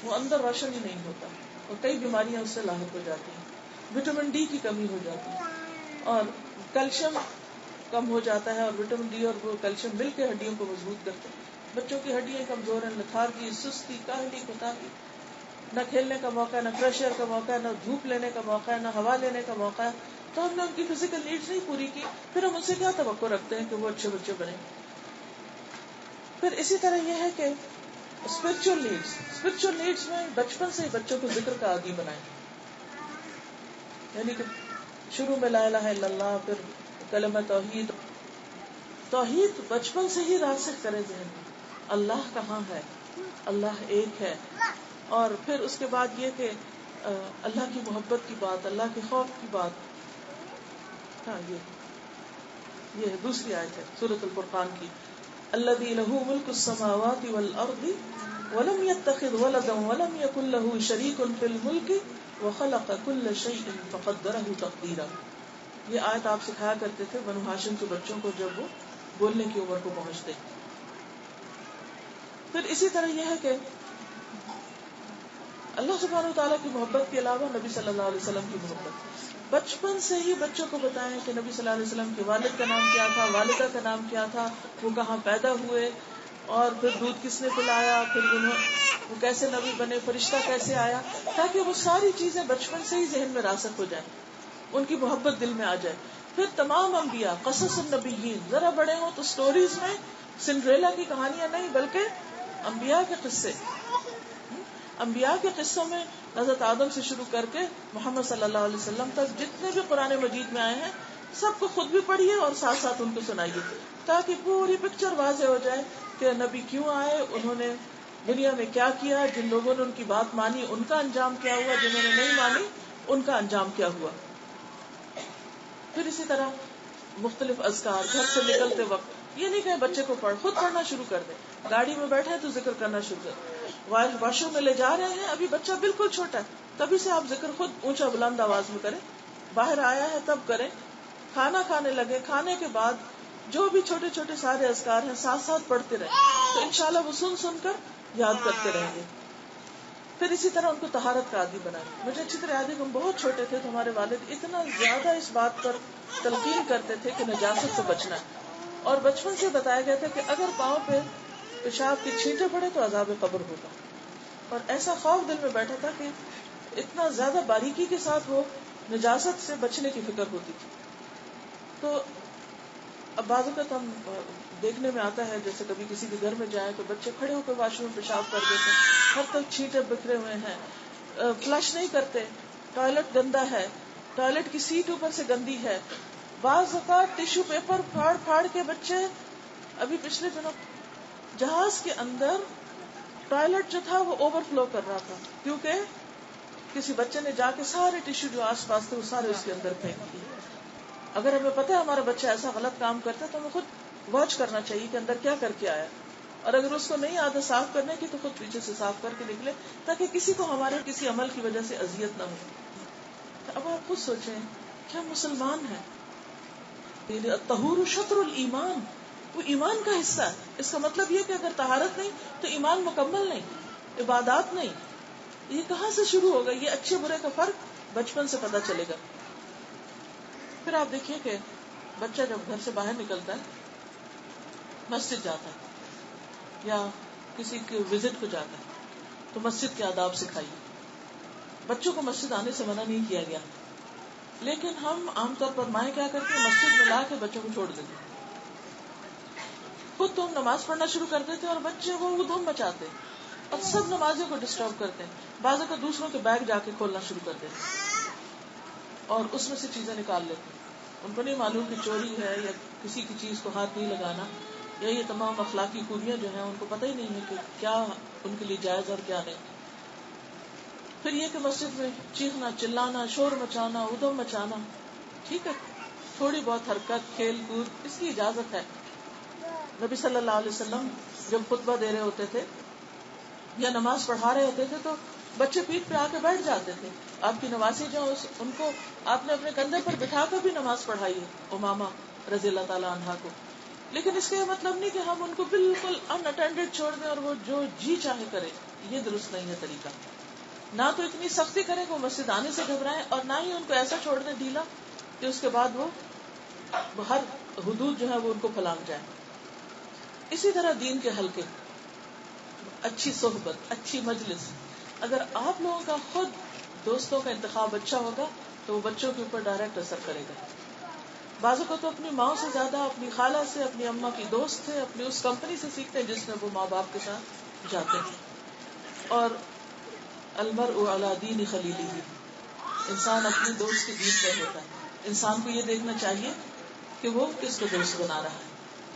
وہ اندر روشن ہی نہیں ہوتا اور کئی بیماریاں اس سے لاحق ہو جاتی ہیں. وٹامن ڈی کی کمی ہو جاتی ہے اور کیلشیم کم ہو جاتا ہے، اور وٹامن ڈی اور وہ کیلشیم مل کے ہڈیوں کو مضبوط کرتے ہیں. بچوں کی ہڈیاں کمزور ہیں، لتھارگی، سستی، کاہلی، کوتاہی، نہ کھیلنے کا موقع ہے، نہ فریش ایئر کا موقع ہے، نہ دھوپ لینے کا موقع ہے، نہ ہوا لینے کا موقع ہے. تو ہم نے ان کی فزیکل نیڈز نہیں پوری کی، پھر ہم ان سے کیا توقع رکھتے ہیں کہ وہ اچھے بچے بنے. پھر اسی طرح یہ ہے کہ اسپرچل نیڈز میں بچپن سے ہی بچوں کو ذکر کا عادی بنائیں. یعنی کہ شروع میں لا الہ الا اللہ، پھر کلمہ توحید بچپن سے ہی راسخ کرے ذہن میں. اللہ کہاں ہے، اللہ ایک ہے. اور پھر اس کے بعد یہ کہ اللہ کی محبت کی بات، اللہ کے خوف کی بات. ہاں یہ ہے دوسری آیت ہے سورۃ الفرقان کی، الذی لہ ملک السماوات والارض ولم يتخذ ولدا ولم يكن له شریک فی الملک وخلق كل شیء فقدرہ تقدیرا. یہ آیت آپ سکھایا کرتے تھے بنو ہاشم کے بچوں کو جب وہ بولنے کی عمر کو پہنچتے. پھر اسی طرح یہ ہے کہ اللہ سبحانہ وتعالیٰ کی محبت کے علاوہ نبی صلی اللہ علیہ وسلم کی محبت. بچپن سے ہی بچوں کو بتائیں کہ نبی صلی اللہ علیہ وسلم کے والد کا نام کیا تھا، والدہ کا نام کیا تھا، وہ کہاں پیدا ہوئے، اور پھر دودھ کس نے پلایا، پھر وہ کیسے نبی بنے، فرشتہ کیسے آیا، تاکہ وہ ساری چیزیں بچپن سے ہی ذہن میں راسخ ہو جائیں، ان کی محبت دل میں آ جائے. پھر تمام انبیاء، قصص النبیین، ذرا بڑے ہوں تو سٹوریز میں سنڈریلا کی کہانیاں نہیں بلکہ انبیاء کے قصے. انبیاء کے قصوں میں حضرت آدم سے شروع کر کے محمد صلی اللہ علیہ وسلم تک جتنے بھی قرآن مجید میں آئے ہیں سب کو خود بھی پڑھیے اور ساتھ ساتھ ان کو سنائیے، تاکہ پوری پکچر واضح ہو جائے کہ نبی کیوں آئے، انہوں نے دنیا میں کیا کیا، جن لوگوں نے ان کی بات مانی ان کا انجام کیا ہوا، جنہوں نے نہیں مانی ان کا انجام کیا ہوا. پھر اسی طرح مختلف اذکار گھر سے نکلتے وقت، یہ نہیں کہ بچے کو خود پڑھنا شروع کر دے، گاڑی میں بیٹھے تو ذکر کرنا شروع کر، واش روم میں لے جا رہے ہیں، ابھی بچہ بالکل چھوٹا ہے تبھی سے آپ ذکر خود اونچا بلند آواز میں کریں، باہر آیا ہے تب کریں، کھانا کھانے لگے، کھانے کے بعد جو بھی چھوٹے چھوٹے سارے اذکار ہیں ساتھ ساتھ پڑھتے رہیں تو انشاءاللہ وہ سن سن کر یاد کرتے رہیں گے. پھر اسی طرح ان کو طہارت کا عادی بنائیں. مجھے اچھی طرح یاد ہے کہ ہم بہت چھوٹے تھے تو ہمارے والد اتنا زیادہ اس بات پر تلقین کرتے تھے کہ نجاست سے بچنا ہے، اور بچپن سے بتایا گیا تھا کہ اگر پاؤں پہ پیشاب کی چھینٹیں پڑے تو عذاب قبر ہوگا. اور ایسا خوف دل میں بیٹھا تھا کہ اتنا زیادہ باریکی کے ساتھ وہ نجاست سے بچنے کی فکر ہوتی تھی. تو اب بعض اوقات ہم دیکھنے میں آتا ہے جیسے کبھی کسی کے گھر میں جائیں تو بچے کھڑے ہو کر واش روم پیشاب کر دیتے ہیں، ہر طرف چھینٹے بکھرے ہوئے ہیں، فلش نہیں کرتے، ٹوائلٹ گندا ہے، ٹوائلٹ کی سیٹ اوپر سے گندی ہے. بعض اوقات ٹیشو پیپر پھاڑ پھاڑ کے بچے، ابھی پچھلے دنوں جہاز کے اندر ٹوائلٹ جو تھا وہ اوور فلو کر رہا تھا کیونکہ کسی بچے نے جا کے سارے ٹیشو جو آس پاس تھے وہ سارے اس کے اندر پھینک دیے. اگر ہمیں پتہ ہے ہمارا بچہ ایسا غلط کام کرتا ہے تو ہمیں خود واچ کرنا چاہیے کہ اندر کیا کر کے آیا، اور اگر اس کو نہیں عادت صاف کرنے کی تو خود پیچھے سے صاف کر کے نکلے تاکہ کسی کو ہمارے کسی عمل کی وجہ سے اذیت نہ ہو. اب آپ خود سوچیں کہ ہم مسلمان ہیں، الطہور شطر الایمان، وہ ایمان کا حصہ ہے. اس کا مطلب یہ کہ اگر طہارت نہیں تو ایمان مکمل نہیں، عبادات نہیں. یہ کہاں سے شروع ہوگا؟ یہ اچھے برے کا فرق بچپن سے پتہ چلے گا. پھر آپ دیکھیے کہ بچہ جب گھر سے باہر نکلتا ہے، مسجد جاتا ہے یا کسی کے وزٹ کو جاتا ہے تو مسجد کے آداب سکھائیے. بچوں کو مسجد آنے سے منع نہیں کیا گیا، لیکن ہم عام طور پر مائیں کیا کرتے ہیں، مسجد میں لا کے بچوں کو چھوڑ دیتے. خود تو ہم نماز پڑھنا شروع کر دیتے اور بچے وہ دھوم مچاتے اور سب نمازیوں کو ڈسٹرب کرتے ہیں. بعضوں کو دوسروں کے بیگ جا کے کھولنا شروع کر دیتے اور اس میں سے چیزیں نکال لیتے. ان کو نہیں معلوم کہ چوری ہے یا کسی کی چیز کو ہاتھ نہیں لگانا، یا یہ تمام اخلاقی خوبیاں جو ہیں ان کو پتہ ہی نہیں ہے کہ کیا ان کے لیے جائز اور کیا نہیں. پھر یہ کہ مسجد میں چیخنا چلانا، شور مچانا، ادھم مچانا، ٹھیک ہے، تھوڑی بہت حرکت کھیل کود اس کی اجازت ہے. نبی صلی اللہ علیہ وسلم جب خطبہ دے رہے ہوتے تھے یا نماز پڑھا رہے ہوتے تھے تو بچے پیٹھ پہ آ کے بیٹھ جاتے تھے. آپ کی نوازی جو ان کو آپ نے اپنے کندھے پر بٹھا کر بھی نماز پڑھائی ہے, امامہ رضی اللہ تعالی عنہا کو. لیکن اس کا یہ مطلب نہیں کہ ہم ان کو بالکل ان اٹینڈڈ چھوڑ دیں اور وہ جو جی چاہے کرے. یہ درست نہیں ہے طریقہ. نہ تو اتنی سختی کریں کہ وہ مسجد آنے سے گھبرائیں, اور نہ ہی ان کو ایسا چھوڑ دیں ڈھیلا کہ اس کے بعد وہ ہر حدود جو ہے وہ ان کو پھلانگ جائے. اسی طرح دین کے حلقے, اچھی صحبت, اچھی مجلس. اگر آپ لوگوں کا خود دوستوں کا انتخاب اچھا ہوگا تو وہ بچوں کے اوپر ڈائریکٹ اثر کرے گا. بعضوں کو تو اپنی ماں سے زیادہ اپنی خالہ سے, اپنی اماں کی دوست سے, اپنی اس کمپنی سے سیکھتے ہیں جس میں وہ ماں باپ کے ساتھ جاتے ہیں. اور المرء علی دین خلیلہ, انسان اپنے دوست کے دین پر ہوتا ہے. انسان کو یہ دیکھنا چاہیے کہ وہ کس کو دوست بنا رہا ہے.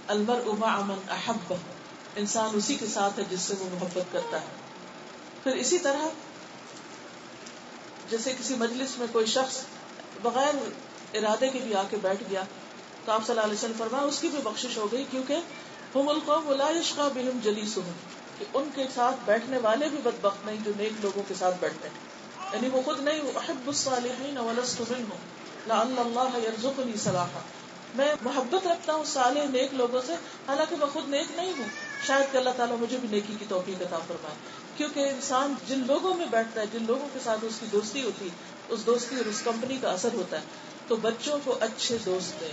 المرء مع من احب, انسان اسی کے ساتھ ہے جس سے وہ محبت کرتا ہے. پھر اسی طرح جیسے کسی مجلس میں کوئی شخص بغیر ارادے کے بھی آ کے بیٹھ گیا تو آپ صلی اللہ علیہ وسلم فرمایا اس کی بھی بخشش ہو گئی, کیونکہ ہم القوم لا یشقى بهم جلیسهم, کہ ان کے ساتھ بیٹھنے والے بھی بدبخت نہیں جو نیک لوگوں کے ساتھ بیٹھتے ہیں. یعنی وہ خود نہیں, احب الصالحین ولست منهم لعل اللہ یرزقنی صلاحا, میں محبت رکھتا ہوں صالح نیک لوگوں سے حالانکہ میں خود نیک نہیں ہوں, شاید کہ اللہ تعالیٰ مجھے بھی نیکی کی توفیق عطا فرمائے. کیونکہ انسان جن لوگوں میں بیٹھتا ہے, جن لوگوں کے ساتھ اس کی دوستی ہوتی, اس دوستی اور اس کمپنی کا اثر ہوتا ہے. تو بچوں کو اچھے دوست دیں,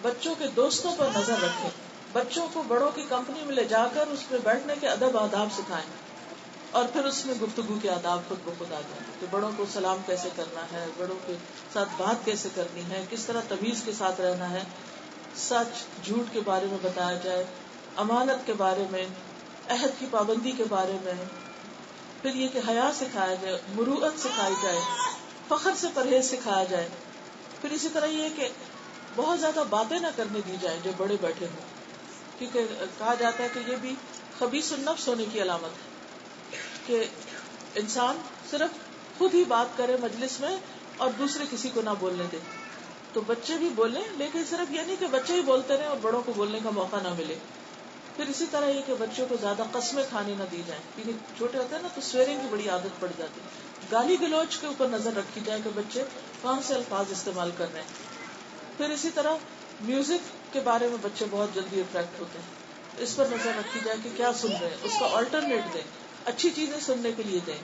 بچوں کے دوستوں پر نظر رکھیں, بچوں کو بڑوں کی کمپنی میں لے جا کر اس میں بیٹھنے کے ادب آداب سکھائیں, اور پھر اس میں گفتگو کے آداب خود بخود آ جائیں کہ بڑوں کو سلام کیسے کرنا ہے, بڑوں کے ساتھ بات کیسے کرنی ہے, کس طرح تمیز کے ساتھ رہنا ہے. سچ جھوٹ کے بارے میں بتایا جائے, امانت کے بارے میں, عہد کی پابندی کے بارے میں. پھر یہ کہ حیا سکھایا جائے, مروءت سکھائی جائے, فخر سے پرہیز سکھایا جائے. پھر اسی طرح یہ کہ بہت زیادہ باتیں نہ کرنے دی جائیں جو بڑے بیٹھے ہوں, کیونکہ کہا جاتا ہے کہ یہ بھی خبیث النفس ہونے کی علامت ہے کہ انسان صرف خود ہی بات کرے مجلس میں اور دوسرے کسی کو نہ بولنے دے. تو بچے بھی بولیں, لیکن صرف یہ نہیں کہ بچے ہی بولتے رہیں اور بڑوں کو بولنے کا موقع نہ ملے. پھر اسی طرح یہ کہ بچوں کو زیادہ قسمیں کھانے نہ دی جائیں, کیونکہ چھوٹے ہوتے ہیں نا تو سویرنگ کی بڑی عادت پڑ جاتی. گالی گلوچ کے اوپر نظر رکھی جائے کہ بچے کون سے الفاظ استعمال کر رہے ہیں. پھر اسی طرح میوزک کے بارے میں بچے بہت جلدی اٹریکٹ ہوتے ہیں, اس پر نظر رکھی جائے کہ کیا سن رہے ہیں, اس کا آلٹرنیٹ دیں, اچھی چیزیں سننے کے لیے دیں.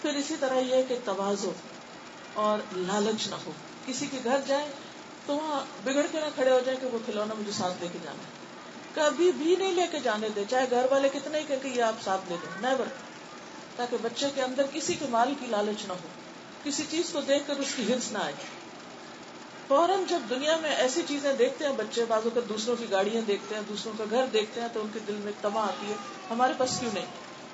پھر اسی طرح یہ کہ تواضع اور لالچ نہ ہو. کسی کے گھر جائیں تو وہاں بگڑ کے نہ کھڑے ہو جائیں کہ وہ کھلونا مجھے ساتھ لے کے جانا ہے, کبھی بھی نہیں لے کے جانے دیں, چاہے گھر والے کتنے ہی کہیں کہ یہ آپ ساتھ لے لیں, نیور. تاکہ بچے کے اندر کسی کے مال کی لالچ نہ ہو, کسی چیز کو دیکھ کر اس کی ہرس نہ آئے. فوراً جب دنیا میں ایسی چیزیں دیکھتے ہیں بچے, بعض اوقات دوسروں کی گاڑیاں دیکھتے ہیں, دوسروں کا گھر دیکھتے ہیں, تو ان کے دل میں تما آتی ہے ہمارے پاس کیوں نہیں.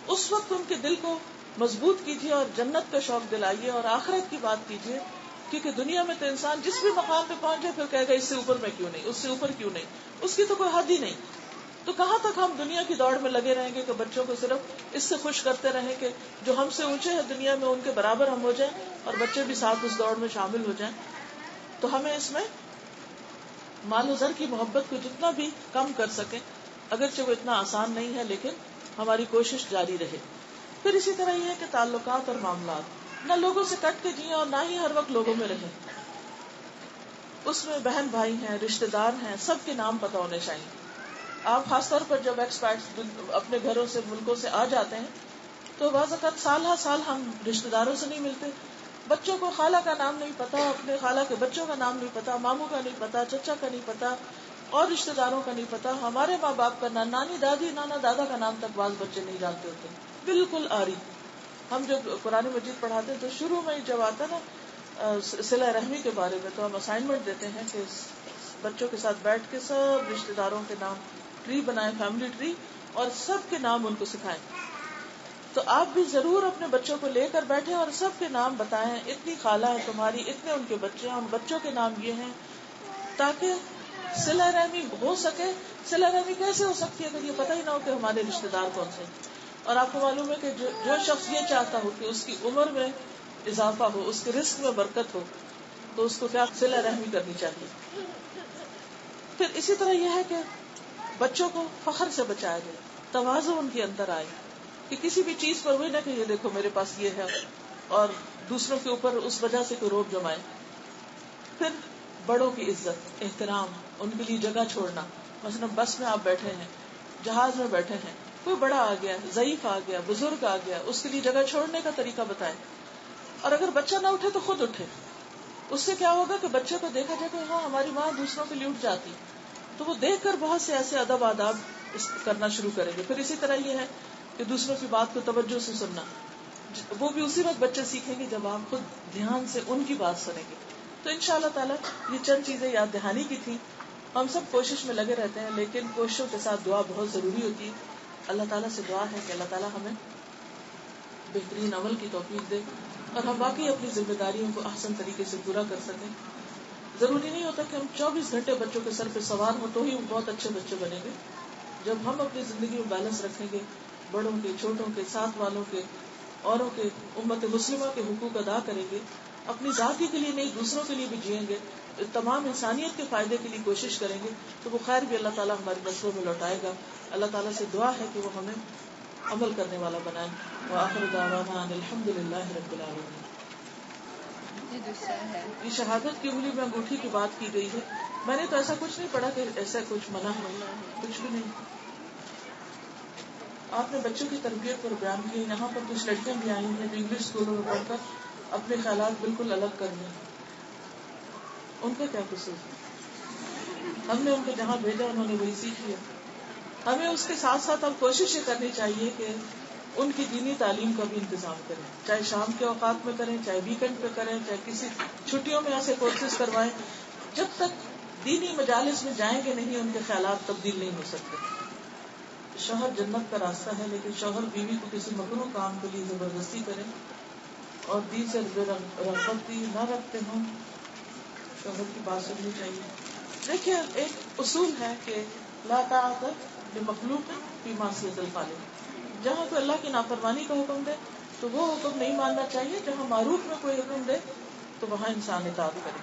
اس وقت ان کے دل کو مضبوط کیجیے اور جنت کا شوق دلائیے اور آخرت کی بات کیجیے, کیونکہ دنیا میں تو انسان جس بھی مقام پہ پہنچے پھر کہے گا اس سے اوپر میں کیوں نہیں, اس سے اوپر کیوں نہیں, اس کی تو کوئی حد ہی نہیں. تو کہاں تک ہم دنیا کی دوڑ میں لگے رہیں گے کہ بچوں کو صرف اس سے خوش کرتے رہیں کہ جو ہم سے اونچے ہیں دنیا میں ان کے برابر ہم ہو جائیں اور بچے بھی ساتھ اس دوڑ میں شامل ہو جائیں. تو ہمیں اس میں مال و زر کی محبت کو جتنا بھی کم کر سکیں, اگرچہ وہ اتنا آسان نہیں ہے لیکن ہماری کوشش جاری رہے. پھر اسی طرح یہ ہے کہ تعلقات اور معاملات, نہ لوگوں سے کٹ کے جئیں اور نہ ہی ہر وقت لوگوں میں رہیں. اس میں بہن بھائی ہیں, رشتے دار ہیں, سب کے نام پتہ ہونے چاہیے. آپ خاص طور پر جب ایکسپیرٹس اپنے گھروں سے ملکوں سے آ جاتے ہیں تو بعض اوقات سال ہر سال ہم رشتے داروں سے نہیں ملتے. بچوں کو خالہ کا نام نہیں پتا, اپنے خالہ کے بچوں کا نام نہیں پتا, ماموں کا نہیں پتا, چچا کا نہیں پتا, اور رشتے داروں کا نہیں پتا. ہمارے ماں باپ کا نام, نانی دادی نانا دادا کا نام تک بعض بچے نہیں جانتے ہوتے, بالکل آری. ہم جب قرآن مجید پڑھاتے ہیں تو شروع میں جب آتا نا صلہ رحمی کے بارے میں, تو ہم اسائنمنٹ دیتے ہیں کہ بچوں کے ساتھ بیٹھ کے سب رشتے داروں کے نام ٹری بنائیں, فیملی ٹری, اور سب کے نام ان کو سکھائیں. تو آپ بھی ضرور اپنے بچوں کو لے کر بیٹھیں اور سب کے نام بتائیں, اتنی خالہ ہے تمہاری, اتنے ان کے بچے ہیں, ان بچوں کے نام یہ ہیں, تاکہ صلہ رحمی ہو سکے. صلہ رحمی کیسے ہو سکتی ہے اگر یہ پتہ ہی نہ ہو کہ ہمارے رشتے دار کون سے. اور آپ کو معلوم ہے کہ جو شخص یہ چاہتا ہو کہ اس کی عمر میں اضافہ ہو, اس کے رزق میں برکت ہو, تو اس کو کیا صلہ رحمی کرنی چاہیے. پھر اسی طرح یہ ہے کہ بچوں کو فخر سے بچایا جائے, تواضع ان کے اندر آئے. کہ کسی بھی چیز پر وہی نہ کہ یہ دیکھو میرے پاس یہ ہے، اور دوسروں کے اوپر اس وجہ سے کوئی روب جمائے. پھر بڑوں کی عزت، احترام، ان کے لیے جگہ چھوڑنا. مثلا بس میں آپ بیٹھے ہیں، جہاز میں بیٹھے ہیں، کوئی بڑا آ گیا، ضعیف آ گیا، بزرگ آ گیا، اس کے لیے جگہ چھوڑنے کا طریقہ بتائیں. اور اگر بچہ نہ اٹھے تو خود اٹھے. اس سے کیا ہوگا کہ بچے کو دیکھا جائے کہ ہاں ہماری ماں دوسروں کے لیے اٹھ جاتی، تو وہ دیکھ کر بہت سے ایسے ادب آداب کرنا شروع کریں گے. پھر اسی طرح یہ ہے کہ دوسروں کی بات کو توجہ سے سننا، وہ بھی اسی وقت بچے سیکھیں گے جب آپ خود دھیان سے ان کی بات سنیں گے. تو انشاءاللہ تعالی یہ چند چیزیں یاد دہانی کی تھی. ہم سب کوشش میں لگے رہتے ہیں، لیکن کوششوں کے ساتھ دعا بہت ضروری ہوتی ہے. اللہ تعالیٰ سے دعا ہے کہ اللہ تعالیٰ ہمیں بہترین عمل کی توفیق دے اور ہم واقعی اپنی ذمہ داریوں کو احسن طریقے سے پورا کر سکیں. ضروری نہیں ہوتا کہ ہم 24 گھنٹے بچوں کے سر پہ سوار ہوں تو ہی بہت اچھے بچے بنیں گے. جب ہم اپنی زندگی میں بیلنس رکھیں گے، بڑوں کے، چھوٹوں کے، ساتھ والوں کے، اوروں کے، امت مسلمہ کے حقوق ادا کریں گے، اپنی ذاتی کے لیے نہیں دوسروں کے لیے بھی جئیں گے، تمام انسانیت کے فائدے کے لیے کوشش کریں گے، تو وہ خیر بھی اللہ تعالیٰ ہماری نسلوں میں لوٹائے گا. اللہ تعالیٰ سے دعا ہے کہ وہ ہمیں عمل کرنے والا بنائے. وآخر دعوانا ان الحمد للہ رب العالمین. یہ شہادت کی انگلی میں انگوٹھی کی بات کی گئی ہے. میں نے تو ایسا کچھ نہیں پڑھا کہ ایسا کچھ منع ہے، کچھ بھی نہیں. آپ نے بچوں کی تربیت پر بیان کی. یہاں پر کچھ لڑکیاں بھی آئی ہیں جو انگلش اسکولوں میں پڑھ کر اپنے خیالات بالکل الگ کر لیں. ان کا کیا قصور ہے؟ ہم نے ان کو جہاں بھیجا انہوں نے وہی سیکھ لیا. ہمیں اس کے ساتھ ساتھ اب کوشش یہ کرنی چاہیے کہ ان کی دینی تعلیم کا بھی انتظام کریں، چاہے شام کے اوقات میں کریں، چاہے ویکینڈ پہ کریں، چاہے کسی چھٹیوں میں ایسے کورسز کروائیں. جب تک دینی مجالس میں جائیں گے نہیں ان کے خیالات تبدیل نہیں ہو سکتے. شوہر جنت کا راستہ ہے، لیکن شوہر بیوی کو کسی مکروہ کام کے لیے زبردستی کرے اور دین سے رغبت بھی نہ رکھتے ہوں، شوہر کی بات سننی چاہیے. دیکھیے ایک اصول ہے کہ لا طاعت لمخلوق فی معصیۃ الخالق. جہاں کوئی اللہ کی نافرمانی کا حکم دے تو وہ حکم نہیں ماننا چاہیے. جہاں معروف میں کوئی حکم دے تو وہاں انسان اطاعت کرے.